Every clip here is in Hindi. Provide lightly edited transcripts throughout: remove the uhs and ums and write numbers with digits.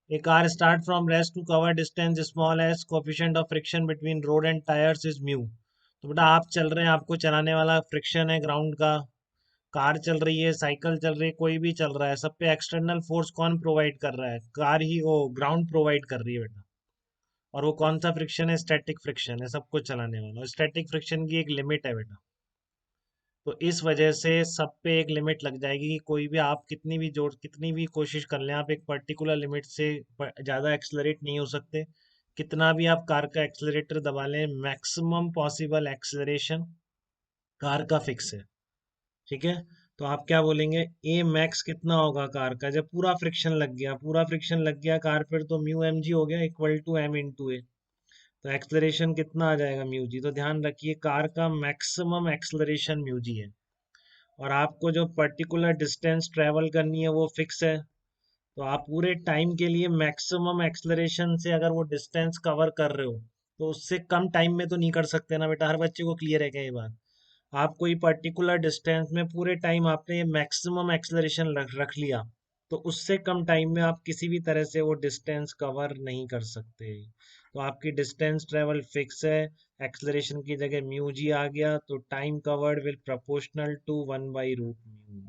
A car start from rest to cover distance small as coefficient of friction between road and tyres is mu. तो बेटा आप चल रहे हैं, आपको चलाने वाला फ्रिक्शन है ग्राउंड का, कार चल रही है, साइकिल चल रही है, कोई भी चल रहा है, सब पे एक्सटर्नल फोर्स कौन प्रोवाइड कर रहा है? कार ही, वो ग्राउंड प्रोवाइड कर रही है बेटा। और वो कौन सा फ्रिक्शन है? स्टैटिक फ्रिक्शन है, सबको चलाने वाला। स्टैटिक फ्रिक्शन की एक लिमिट है बेटा। तो इस वजह से सब पे एक लिमिट लग जाएगी कि कोई भी आप कितनी भी जोर, कितनी भी कोशिश कर लें, आप एक पर्टिकुलर लिमिट से ज़्यादा एक्सलरेट नहीं हो सकते। कितना भी आप कार का एक्सलरेटर दबा लें, मैक्सिमम पॉसिबल एक्सलरेशन कार का फिक्स है। ठीक है। तो आप क्या बोलेंगे, ए मैक्स कितना होगा कार का जब पूरा फ्रिक्शन लग गया? पूरा फ्रिक्शन लग गया कार पर तो म्यू एम जी हो गया, इक्वल टू एम इंटू ए। तो एक्सलरेशन कितना आ जाएगा? Mu G. तो ध्यान रखिए कार का मैक्सिमम एक्सलरेशन म्यू जी है, और आपको जो पर्टिकुलर डिस्टेंस ट्रेवल करनी है वो फिक्स है। तो आप पूरे टाइम के लिए मैक्सिमम एक्सलरेशन से अगर वो डिस्टेंस कवर कर रहे हो, तो उससे कम टाइम में तो नहीं कर सकते ना बेटा। हर बच्चे को क्लियर है क्या ये बात? आप कोई पर्टिकुलर डिस्टेंस में पूरे टाइम आपने ये मैक्सिमम एक्सलरेशन रख लिया, तो उससे कम टाइम में आप किसी भी तरह से वो डिस्टेंस कवर नहीं कर सकते। तो आपकी डिस्टेंस ट्रेवल फिक्स है, एक्सलरेशन की जगह म्यू जी आ गया, तो time covered will proportional to 1/रूट म्यू।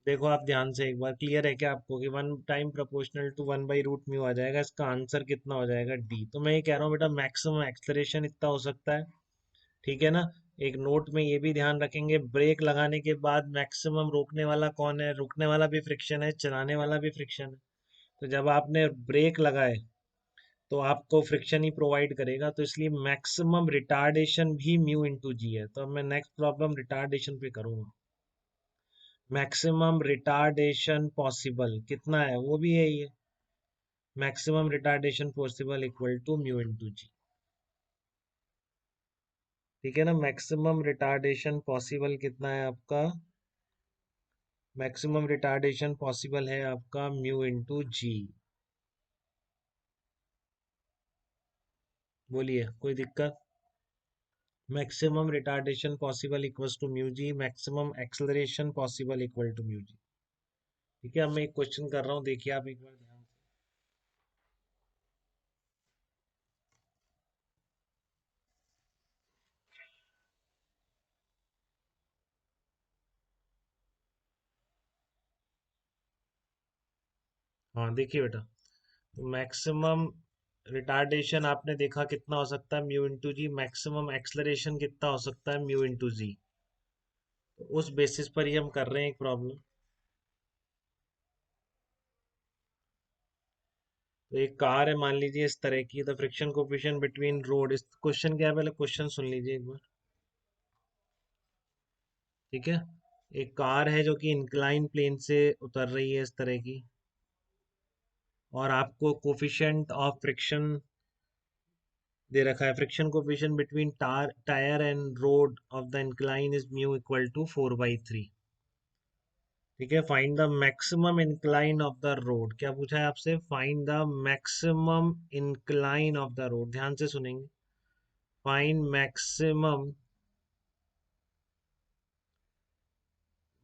देखो आप ध्यान से एक बार, क्लियर है क्या आपको कि वन टाइम प्रोपोर्शनल टू 1/रूट म्यू आ जाएगा? इसका आंसर कितना हो जाएगा? डी। तो मैं ये कह रहा हूँ बेटा मैक्सिमम एक्सलरेशन इतना हो सकता है। ठीक है ना। एक नोट में ये भी ध्यान रखेंगे, ब्रेक लगाने के बाद मैक्सिमम रोकने वाला कौन है? रुकने वाला भी फ्रिक्शन है, चलाने वाला भी फ्रिक्शन है। तो जब आपने ब्रेक लगाए तो आपको फ्रिक्शन ही प्रोवाइड करेगा, तो इसलिए मैक्सिमम रिटार्डेशन भी म्यू इंटू जी है। तो अब मैं नेक्स्ट प्रॉब्लम रिटार्डेशन पे करूंगा। मैक्सिमम रिटार्डेशन पॉसिबल कितना है वो भी है ये, maximum retardation possible equal to mu into g. ठीक है ना। मैक्सिमम रिटार्डेशन पॉसिबल कितना है आपका? मैक्सिमम रिटार्डेशन पॉसिबल है आपका म्यू इंटू जी। बोलिए, कोई दिक्कत? Maximum retardation possible equals to mu g, maximum acceleration possible equal to mu g. ठीक है। अब मैं एक क्वेश्चन कर रहा हूँ, देखिए आप एक बार ध्यान से। हाँ देखिए बेटा, तो मैक्सिमम रिटार्डेशन आपने देखा कितना हो सकता है? म्यू इंटू जी। मैक्सिमम एक्सेलरेशन कितना हो सकता है? म्यू इंटू जी। तो उस बेसिस पर ही हम कर रहे हैं एक प्रॉब्लम। तो एक कार है मान लीजिए इस तरह की, the friction coefficient between road, इस क्वेश्चन क्या है पहले क्वेश्चन सुन लीजिए एक बार। ठीक है। एक कार है जो कि इंक्लाइन प्लेन से उतर रही है इस तरह की, और आपको कोफिशिएंट ऑफ फ्रिक्शन दे रखा है। Friction coefficient between tyre and road of the incline is mu equal to 4/3। ठीक है। Find the maximum incline of the road, क्या पूछा है आपसे? Find the maximum incline of the road, ध्यान से सुनेंगे। Find maximum,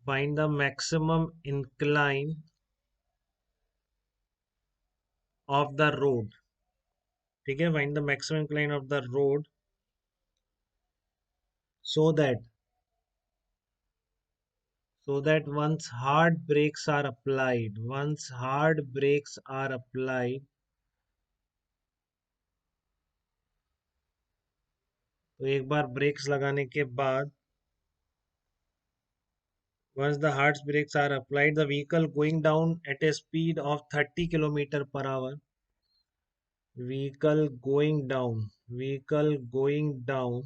find the maximum incline of the road. ठीक है। Find the maximum incline of the road so that once hard brakes are applied, once hard brakes are applied, तो एक बार ब्रेक्स लगाने के बाद, once the hard brakes are applied, the vehicle going down at a speed of 30 kilometer per hour, vehicle going down, vehicle going down,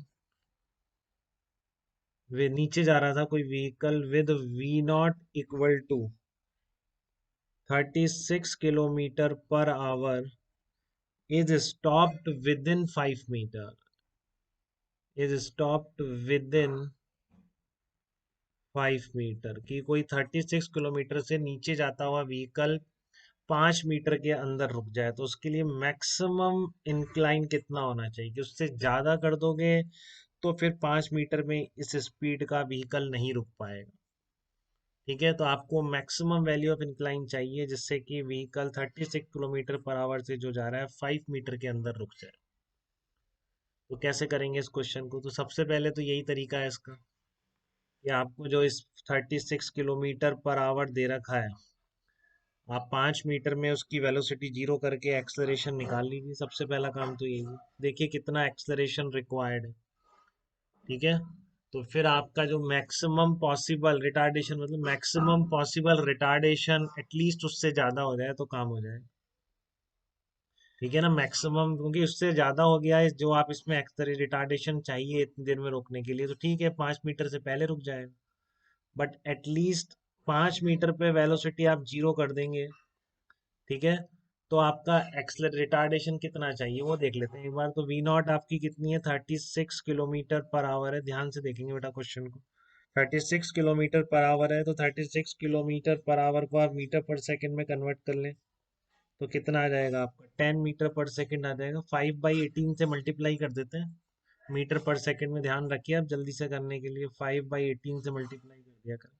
वे नीचे जा रहा था कोई vehicle with v not equal to 36 kilometre per hour, is stopped within 5 meter, is stopped within 5 metre, कि कोई 36 किलोमीटर से नीचे जाता हुआ व्हीकल 5 मीटर के अंदर रुक जाए, तो उसके लिए मैक्सिमम इंक्लाइन कितना होना चाहिए? कि उससे ज्यादा कर दोगे तो फिर 5 मीटर में इस स्पीड का व्हीकल नहीं रुक पाएगा। ठीक है, तो आपको मैक्सिमम वैल्यू ऑफ इंक्लाइन चाहिए जिससे कि व्हीकल 36 किलोमीटर पर आवर से जो जा रहा है 5 मीटर के अंदर रुक जाए। तो कैसे करेंगे इस क्वेश्चन को? तो सबसे पहले तो यही तरीका है इसका कि आपको जो इस 36 किलोमीटर पर आवर दे रखा है, आप 5 मीटर में उसकी वेलोसिटी जीरो करके एक्सलरेशन निकाल लीजिए। सबसे पहला काम तो यही है। देखिए कितना एक्सलरेशन रिक्वायर्ड है। ठीक है, तो फिर आपका जो मैक्सिमम पॉसिबल रिटार्डेशन, मतलब मैक्सिमम पॉसिबल रिटार्डेशन एटलीस्ट उससे ज़्यादा हो जाए तो काम हो जाए। ठीक है ना, मैक्सिमम, क्योंकि उससे ज़्यादा हो गया है जो आप इसमें एक्सरे रिटार्डेशन चाहिए इतनी देर में रोकने के लिए, तो ठीक है 5 मीटर से पहले रुक जाएगा। बट एटलीस्ट 5 मीटर पे वेलोसिटी आप जीरो कर देंगे। ठीक है, तो आपका एक्सलर रिटार्डेशन कितना चाहिए वो देख लेते हैं एक बार। तो वी नॉट आपकी कितनी है? 36 किलोमीटर पर आवर है। ध्यान से देखेंगे बेटा क्वेश्चन को। 36 किलोमीटर पर आवर है, तो 36 किलोमीटर पर आवर को आप मीटर पर सेकंड में कन्वर्ट कर लें तो कितना आ जाएगा आपका? 10 मीटर पर सेकंड आ जाएगा। 5/18 से मल्टीप्लाई कर देते हैं मीटर पर सेकंड में। ध्यान रखिए आप जल्दी से करने के लिए 5/18 से मल्टीप्लाई कर दिया करें,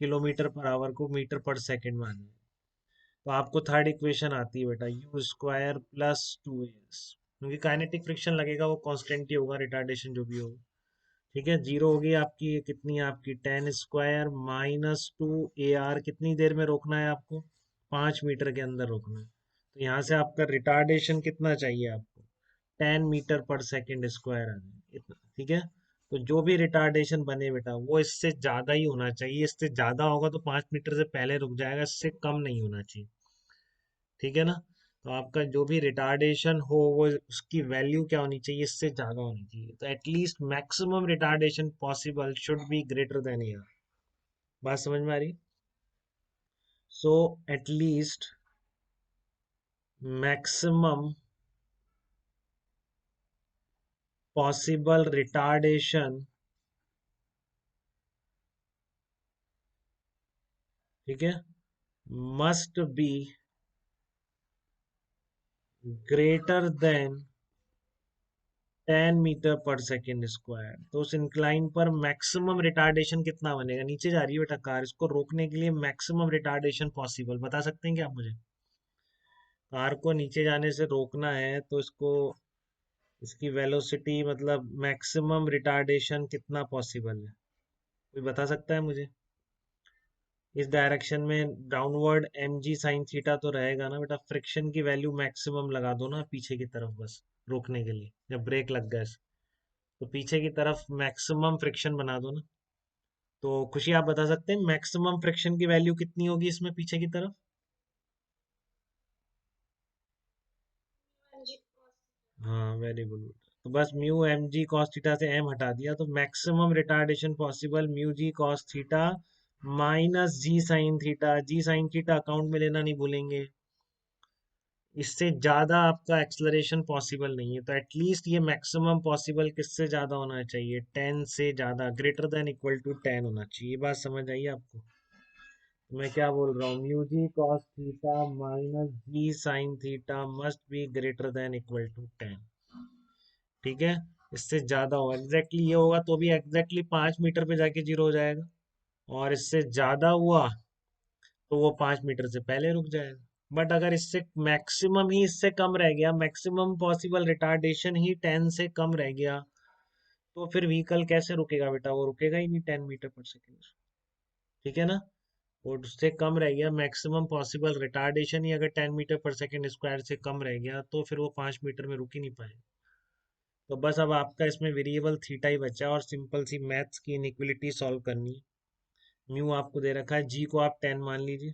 किलोमीटर पर आवर को मीटर पर सेकंड में आ जाएगा। तो आपको थर्ड इक्वेशन आती है बेटा, यू स्क्वायर प्लस 2as, क्योंकि काइनेटिक फ्रिक्शन लगेगा वो कांस्टेंट ही होगा, रिटार्डेशन जो भी होगा। ठीक है, जीरो होगी आपकी, ये कितनी है आपकी? 10 स्क्वायर माइनस 2ar। कितनी देर में रोकना है आपको? 5 मीटर के अंदर रोकना है। तो यहाँ से आपका रिटार्डेशन कितना चाहिए आपको? 10 मीटर पर सेकेंड स्क्वायर आ जाए इतना। ठीक है, तो जो भी रिटार्डेशन बने बेटा वो इससे ज्यादा ही होना चाहिए। इससे ज्यादा होगा तो 5 मीटर से पहले रुक जाएगा, इससे कम नहीं होना चाहिए। ठीक है ना, तो आपका जो भी रिटार्डेशन हो वो उसकी वैल्यू क्या होनी चाहिए? इससे ज्यादा होनी चाहिए। तो at least maximum retardation possible should be greater than year. बात समझ में आ रही? So at least maximum possible retardation, ठीक है, must be greater than 10 metre per second square. तो उस इंक्लाइन पर मैक्सिमम रिटार्डेशन कितना बनेगा? नीचे जा रही है बेटा कार, इसको रोकने के लिए मैक्सिमम रिटार्डेशन पॉसिबल बता सकते हैं क्या आप मुझे? कार को नीचे जाने से रोकना है तो इसको, इसकी वेलोसिटी मतलब मैक्सिमम रिटार्डेशन कितना पॉसिबल है? कोई बता सकता है मुझे? इस डायरेक्शन में डाउनवर्ड mg साइन थीटा तो रहेगा ना बेटा। फ्रिक्शन की वैल्यू मैक्सिमम लगा दो ना पीछे की तरफ, बस रोकने के लिए जब ब्रेक लग गए तो पीछे की तरफ मैक्सिमम फ्रिक्शन बना दो ना। तो खुशी आप बता सकते हैं मैक्सिमम फ्रिक्शन की वैल्यू कितनी होगी इसमें पीछे की तरफ? हाँ वेरी गुड। तो बस mu m g cos theta से एम हटा दिया, तो maximum retardation possible mu g cos theta minus g sine theta. G sine theta account में लेना नहीं भूलेंगे। इससे ज्यादा आपका एक्सलरेशन पॉसिबल नहीं है, तो एटलीस्ट ये मैक्सिमम पॉसिबल किससे ज्यादा होना चाहिए? 10 से ज्यादा, ग्रेटर देन इक्वल टू 10 होना चाहिए। ये बात समझ आई आपको? तो मैं क्या बोल रहा हूँ, mu g cos theta minus g sine theta must be greater than equal to 10। ठीक है, इससे ज्यादा होगा, एग्जैक्टली ये होगा तो भी एग्जैक्टली 5 मीटर पे जाके जीरो हो जाएगा, और इससे ज्यादा हुआ तो वो 5 मीटर से पहले रुक जाएगा। बट अगर इससे मैक्सिमम ही इससे कम रह गया, मैक्सिमम पॉसिबल रिटार्डेशन ही 10 से कम रह गया, तो फिर व्हीकल कैसे रुकेगा बेटा? वो रुकेगा ही नहीं 10 मीटर पर सेकेंड। ठीक है ना, और उससे कम रह गया, मैक्सिमम पॉसिबल रिटार्डेशन ही अगर 10 मीटर पर सेकेंड स्क्वायर से कम रह गया तो फिर वो 5 मीटर में रुक ही नहीं पाएगा। तो बस अब आपका इसमें वेरिएबल थीटा ही बचा और सिंपल सी मैथ्स की इनइक्वलिटी सॉल्व करनी है। म्यू आपको दे रखा है, जी को आप 10 मान लीजिए।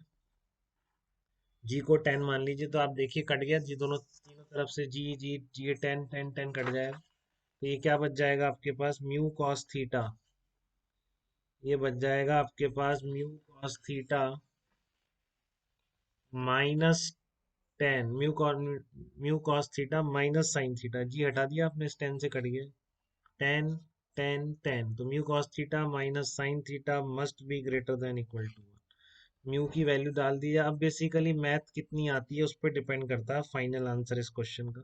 जी को 10 मान लीजिए, तो आप देखिए कट गया जी, दोनों तीनों तरफ से जी जी जी 10 10 10 कट जाएगा। तो ये क्या बच जाएगा आपके पास? Mu cos theta. ये बच जाएगा आपके पास mu cos theta minus 10, mu cos theta minus sine theta. G हटा दिया आपने, इस 10 से कट गया। 10 10 10, तो mu cos theta minus sine theta must be greater than equal to. Mu की वैल्यू डाल दी है। अब बेसिकली मैथ कितनी आती है उस पर डिपेंड करता है फाइनल आंसर इस क्वेश्चन का,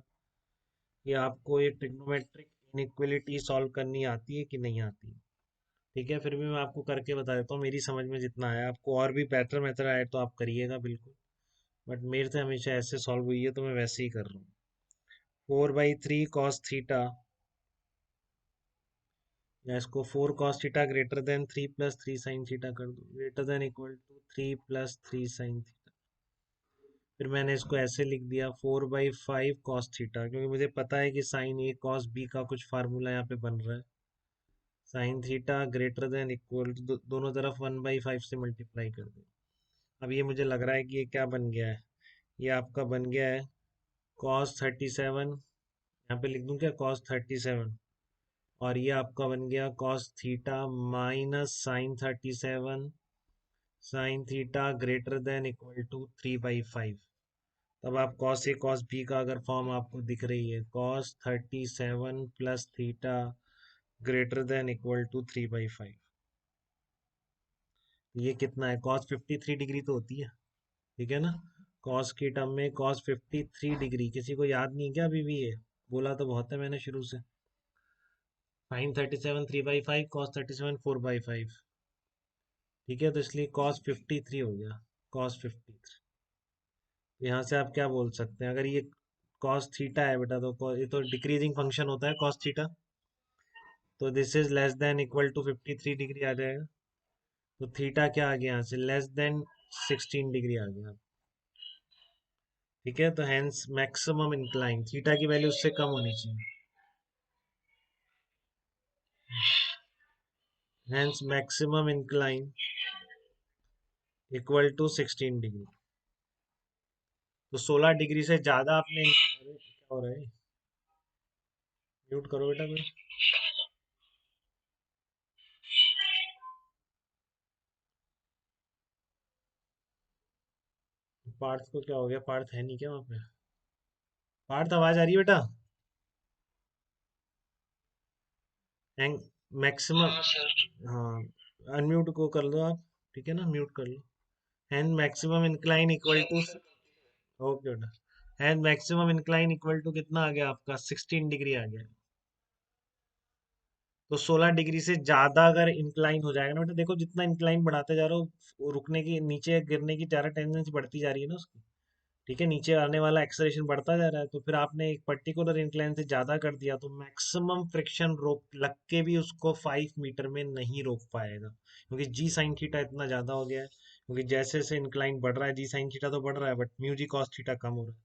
कि आपको ये ट्रिग्नोमेट्रिक इनइक्वलिटी सॉल्व करनी आती है कि नहीं आती है। ठीक है, फिर भी मैं आपको करके बता देता हूँ मेरी समझ में जितना आया। आपको और भी बेटर मेथड आए तो आप करिएगा बिल्कुल, बट मेरे से हमेशा ऐसे सॉल्व हुई है तो मैं वैसे ही कर रहा हूँ। 4/3 cos थीटा, या इसको 4 cos theta greater than 3 + 3 sin theta कर दो, greater than equal to 3 + 3 sin theta. फिर मैंने इसको ऐसे लिख दिया 4/5 cos थीटा, क्योंकि मुझे पता है कि साइन ए कॉस बी का कुछ फार्मूला यहाँ पे बन रहा है। Sine theta greater than equal to, दोनों तरफ 1/5 से मल्टीप्लाई कर दो। अब ये मुझे लग रहा है कि ये क्या बन गया है, ये आपका बन गया है cos 37, यहाँ पे लिख दूं क्या, cos 37, और ये आपका बन गया cos theta minus sine theta greater than equal to 3/5। तब आप cos ए cos बी का अगर फॉर्म आपको दिख रही है, cos 37 plus theta greater than equal to 3/5, ये कितना है, cos 53 डिग्री तो होती है, ठीक है ना। cos की टर्म में cos 53 डिग्री, किसी को याद नहीं है क्या अभी भी, ये बोला तो बहुत है मैंने शुरू से। sin 37 3/5, cos 37 4/5, ठीक है, तो इसलिए cos 53 हो गया, cos 53। यहाँ से आप क्या बोल सकते हैं, अगर ये cos थीटा है बेटा, तो ये तो डिक्रीजिंग फंक्शन होता है cos थीटा, तो this is less than equal to 53 degree आ जाएगा। तो थीटा क्या आ गया यहाँ से, लेस देन 16 डिग्री आ गया, ठीक है। तो हेंस मैक्सिमम इंक्लाइन, थीटा की वैल्यू उससे कम होनी चाहिए, hence maximum incline equal to 16 degree. तो 16 डिग्री से ज्यादा आपने, अरे क्या हो रहा है, म्यूट करो बेटा कोई। पार्थ को क्या हो गया, पार्थ है नहीं क्या वहाँ पे, पार्थ आवाज आ रही है बेटा, एंग मैक्सिमम, हाँ, अनम्यूट को कर लो आप, ठीक है ना, म्यूट कर लो। And maximum incline equal to, okay बेटा, and maximum incline equal to कितना आ गया आपका, 16 डिग्री आ गया। तो 16 डिग्री से ज्यादा अगर इंक्लाइन हो जाएगा ना बेटा, देखो जितना इंक्लाइन बढ़ाते जा रहे हो, वो रुकने की, नीचे गिरने की ज्यादा टेंडेंसी बढ़ती जा रही है ना उसकी, ठीक है, नीचे आने वाला एक्सेलरेशन बढ़ता जा रहा है, तो फिर आपने एक पर्टिकुलर इंक्लाइन से ज्यादा कर दिया तो मैक्सिमम फ्रिक्शन रोक लग के भी उसको 5 मीटर में नहीं रोक पाएगा, क्योंकि जी साइन थीटा इतना ज्यादा हो गया है, क्योंकि जैसे जैसे इंक्लाइन बढ़ रहा है जी साइन थीटा तो बढ़ रहा है, but mu g cos theta कम हो रहा है,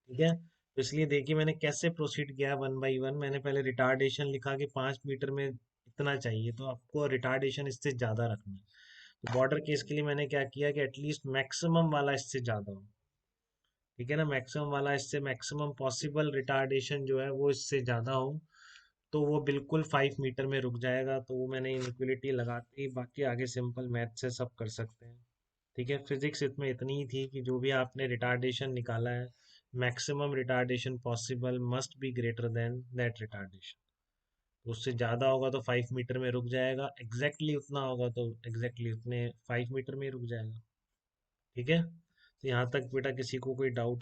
ठीक है। तो इसलिए देखिए मैंने कैसे प्रोसीड किया 1/1, मैंने पहले रिटार्डेशन लिखा कि 5 मीटर में इतना चाहिए, तो आपको रिटार्डेशन इससे ज्यादा रखना है। तो बॉर्डर केस के लिए मैंने क्या किया कि एटलीस्ट मैक्सिमम वाला इससे ज्यादा हो, ठीक है ना, मैक्सिमम वाला इससे, मैक्सिमम पॉसिबल रिटार्डेशन जो है वो इससे ज़्यादा हो, तो वो बिल्कुल 5 मीटर में रुक जाएगा। तो वो मैंने इनइक्वलिटी लगाती, बाकी आगे सिंपल मैथ से सब कर सकते हैं, ठीक है। फिजिक्स इसमें इतनी ही थी कि जो भी आपने रिटार्डेशन निकाला है, maximum retardation possible must be greater then that retardation. उससे ज़्यादा होगा तो 5 मीटर में रुक जाएगा, एग्जैक्टली उतना होगा तो एग्जैक्टली उतने 5 मीटर में ही रुक जाएगा, ठीक है। तो यहाँ तक बेटा किसी को कोई डाउट